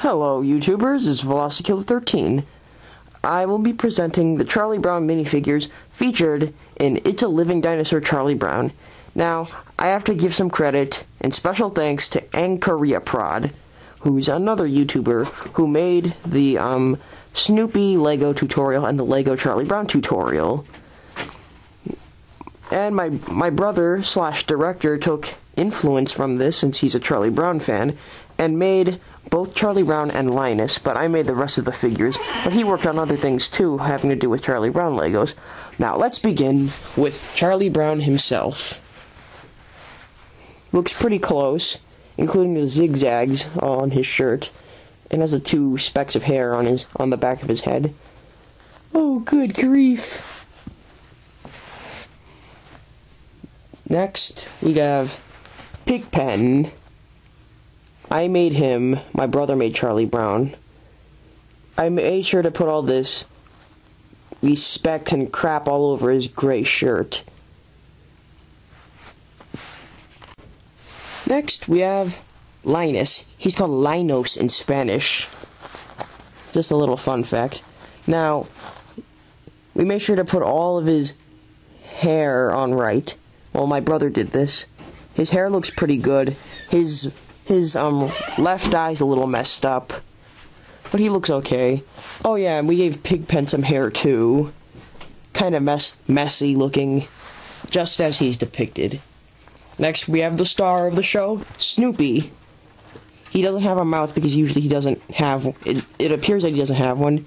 Hello YouTubers, it's VelociKiller13. I will be presenting the Charlie Brown minifigures featured in It's a Living Dinosaur Charlie Brown. Now, I have to give some credit and special thanks to ancorreaprod, who's another YouTuber who made the Snoopy Lego tutorial and the Lego Charlie Brown tutorial. And my brother / director took influence from this since he's a Charlie Brown fan and made both Charlie Brown and Linus, but I made the rest of the figures, but he worked on other things too having to do with Charlie Brown Legos. Now let's begin with Charlie Brown himself. Looks pretty close, including the zigzags on his shirt, and has the 2 specks of hair on the back of his head. Oh, good grief. Next, we have Pigpen. I made him. My brother made Charlie Brown. I made sure to put all these specks and crap all over his gray shirt. Next, we have Linus. He's called Linos in Spanish. Just a little fun fact. Now, we made sure to put all of his hair on right. Well, my brother did this. His hair looks pretty good. His left eye's a little messed up, but he looks okay. Oh yeah, and we gave Pigpen some hair too. Kind of messy looking, just as he's depicted. Next, we have the star of the show, Snoopy. He doesn't have a mouth because usually he doesn't have. It appears that he doesn't have one.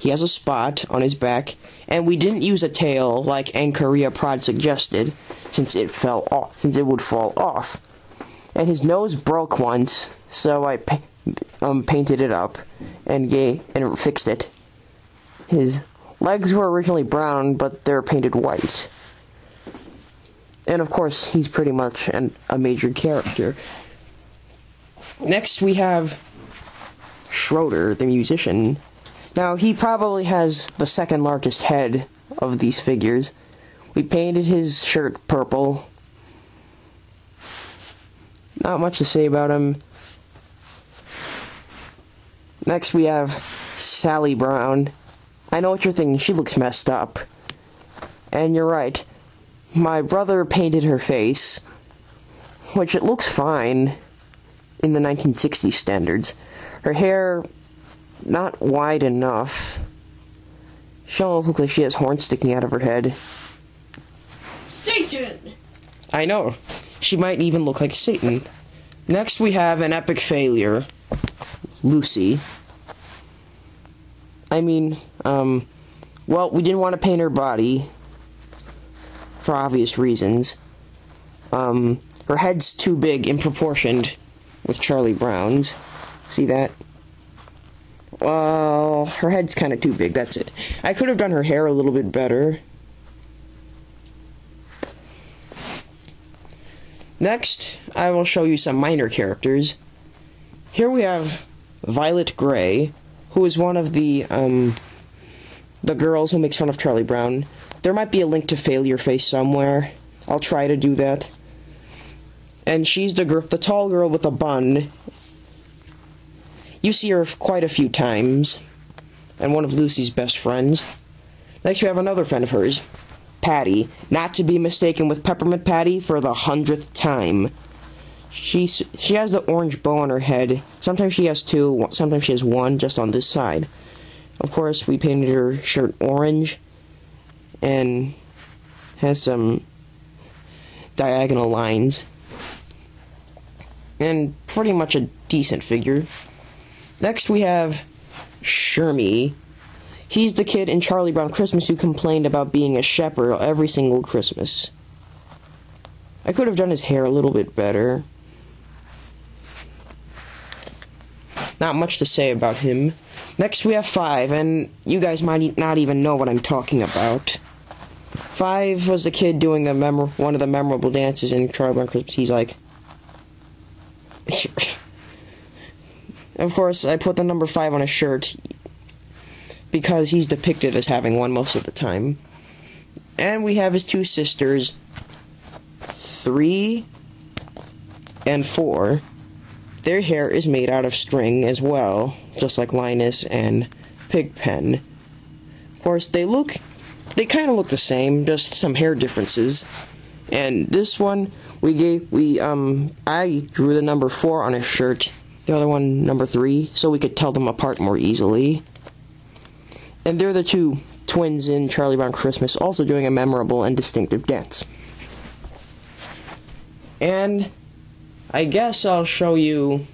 He has a spot on his back, and we didn't use a tail like ancorreaprod suggested, since it would fall off. And his nose broke once, so I painted it up and fixed it. His legs were originally brown, but they're painted white. And of course, he's pretty much a major character. Next, we have Schroeder, the musician. Now, he probably has the second largest head of these figures. We painted his shirt purple. Not much to say about him. Next, we have Sally Brown. I know what you're thinking, she looks messed up. And you're right. My brother painted her face, which it looks fine in the 1960s standards. Her hair, not wide enough. She almost looks like she has horns sticking out of her head. Satan! I know. She might even look like Satan. Next, we have an epic failure. Lucy. I mean, well, we didn't want to paint her body for obvious reasons. Her head's too big in proportion with Charlie Brown's. See that? Well, her head's kind of too big, that's it. I could have done her hair a little bit better. Next, I will show you some minor characters. Here we have Violet Gray, who is one of the girls who makes fun of Charlie Brown. There might be a link to Failure Face somewhere. I'll try to do that. And she's the tall girl with a bun. You see her quite a few times. And one of Lucy's best friends. Next, we have another friend of hers, Patty, not to be mistaken with Peppermint Patty for the 100th time. She has the orange bow on her head. Sometimes she has 2, sometimes she has 1 just on this side. Of course, we painted her shirt orange and has some diagonal lines. And pretty much a decent figure. Next, we have Shermie. He's the kid in Charlie Brown Christmas who complained about being a shepherd every single Christmas. I could have done his hair a little bit better. Not much to say about him. Next, we have 5, and you guys might not even know what I'm talking about. 5 was the kid doing one of the memorable dances in Charlie Brown Christmas. He's like... Of course, I put the number 5 on his shirt because he's depicted as having one most of the time. And we have his 2 sisters, 3 and 4. their hair is made out of string as well, just like Linus and Pigpen. Of course, they kind of look the same, just some hair differences. And this one, I drew the number 4 on his shirt, the other one number 3, so we could tell them apart more easily. And they're the two twins in Charlie Brown Christmas, also doing a memorable and distinctive dance. And I guess I'll show you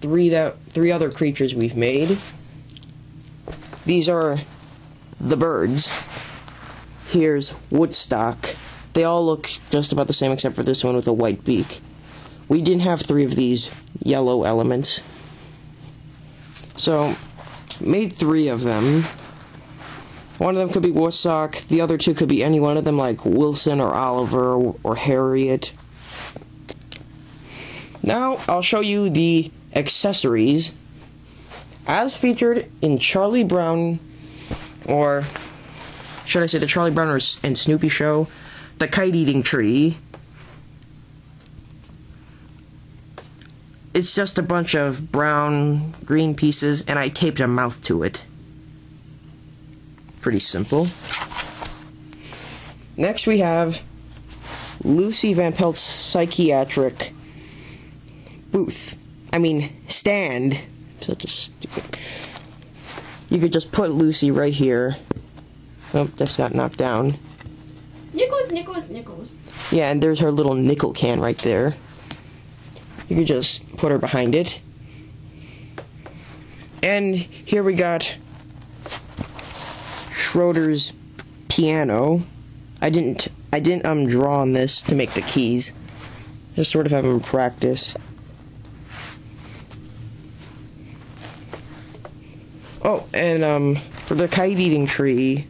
three other creatures we've made. These are the birds. Here's Woodstock. They all look just about the same except for this one with a white beak. We didn't have 3 of these yellow elements, so made 3 of them. One of them could be Woodstock, the other 2 could be any one of them, like Wilson or Oliver or Harriet. Now I'll show you the accessories as featured in Charlie Brown, or should I say the Charlie Brown and Snoopy show, the kite-eating tree. It's just a bunch of brown, green pieces, and I taped a mouth to it. Pretty simple. Next we have Lucy Van Pelt's psychiatric stand. Such a stupid. You could just put Lucy right here. Oh, that's got knocked down. Nickels. Yeah, and there's her little nickel can right there. You could just put her behind it. And here we got Schroeder's piano. I didn't draw on this to make the keys. Just sort of have him practice. Oh, and for the kite-eating tree,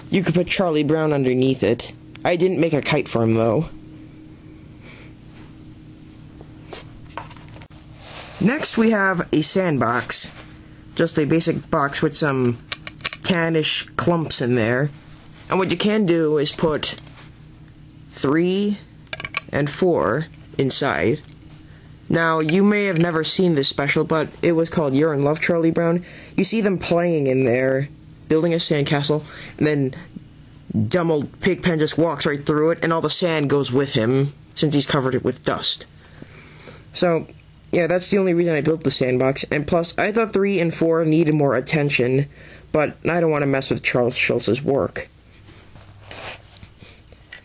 you could put Charlie Brown underneath it. I didn't make a kite for him, though. Next, we have a sandbox. Just a basic box with some tannish clumps in there. And what you can do is put 3 and 4 inside. Now, you may have never seen this special, but it was called You're in Love, Charlie Brown. You see them playing in there, building a sandcastle, and then dumb old Pigpen just walks right through it, and all the sand goes with him, since he's covered it with dust. So, yeah, that's the only reason I built the sandbox, and plus, I thought 3 and 4 needed more attention, but I don't want to mess with Charles Schultz's work.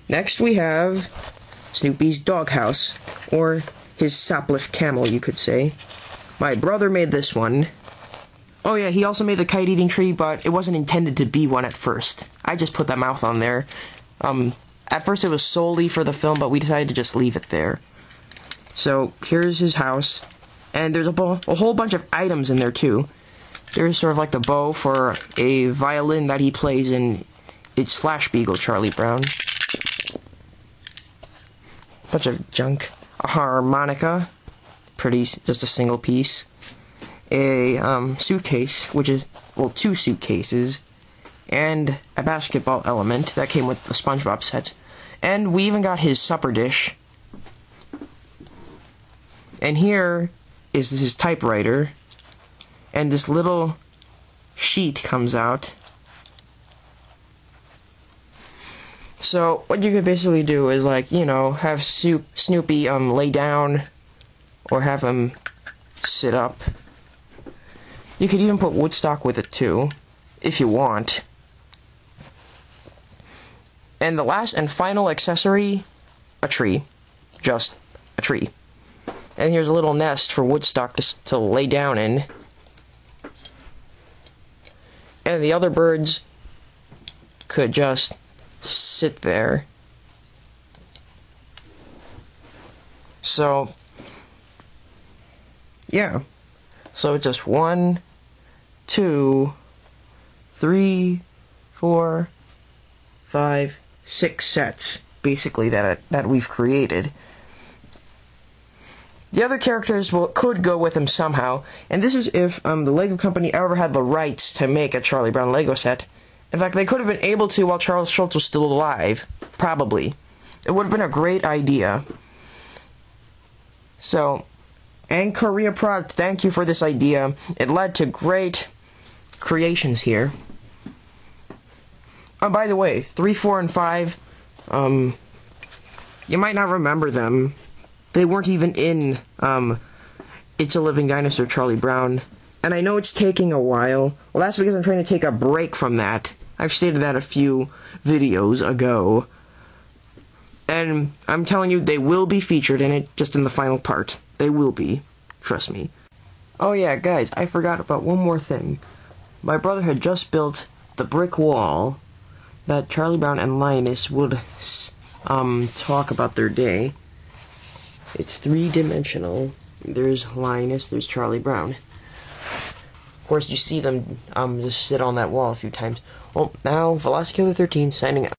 Next we have Snoopy's doghouse, or his saplift camel, you could say. My brother made this one. Oh yeah, he also made the kite-eating tree, but it wasn't intended to be one at first. I just put that mouth on there. At first it was solely for the film, but we decided to just leave it there. So, here's his house, and there's a whole bunch of items in there, too. There's sort of like the bow for a violin that he plays in its Flash Beagle, Charlie Brown. Bunch of junk. A harmonica, just a single piece. A suitcase, which is, well, 2 suitcases, and a basketball element that came with the SpongeBob set. And we even got his supper dish. And here is his typewriter, and this little sheet comes out. So, what you could basically do is, like, you know, have Snoopy, lay down, or have him sit up. You could even put Woodstock with it, too, if you want. And the last and final accessory, a tree. Just a tree. And here's a little nest for Woodstock to lay down in. And the other birds could just sit there. So, yeah. So it's just 1, 2, 3, 4, 5, 6 sets, basically, that we've created. The other characters could go with him somehow, and this is if the Lego company ever had the rights to make a Charlie Brown Lego set. In fact, they could have been able to while Charles Schultz was still alive. Probably. It would have been a great idea. So, ancorreaprod, thank you for this idea. It led to great creations here. Oh, by the way, 3, 4, and 5, you might not remember them. They weren't even in, It's a Living Dinosaur, Charlie Brown. And I know it's taking a while. Well, that's because I'm trying to take a break from that. I've stated that a few videos ago. And I'm telling you, they will be featured in it, just in the final part. They will be. Trust me. Oh yeah, guys, I forgot about one more thing. My brother had just built the brick wall that Charlie Brown and Linus would, talk about their day. It's 3-dimensional. There's Linus, there's Charlie Brown. Of course, you see them, just sit on that wall a few times. Well, now, VelociKiller13 signing out.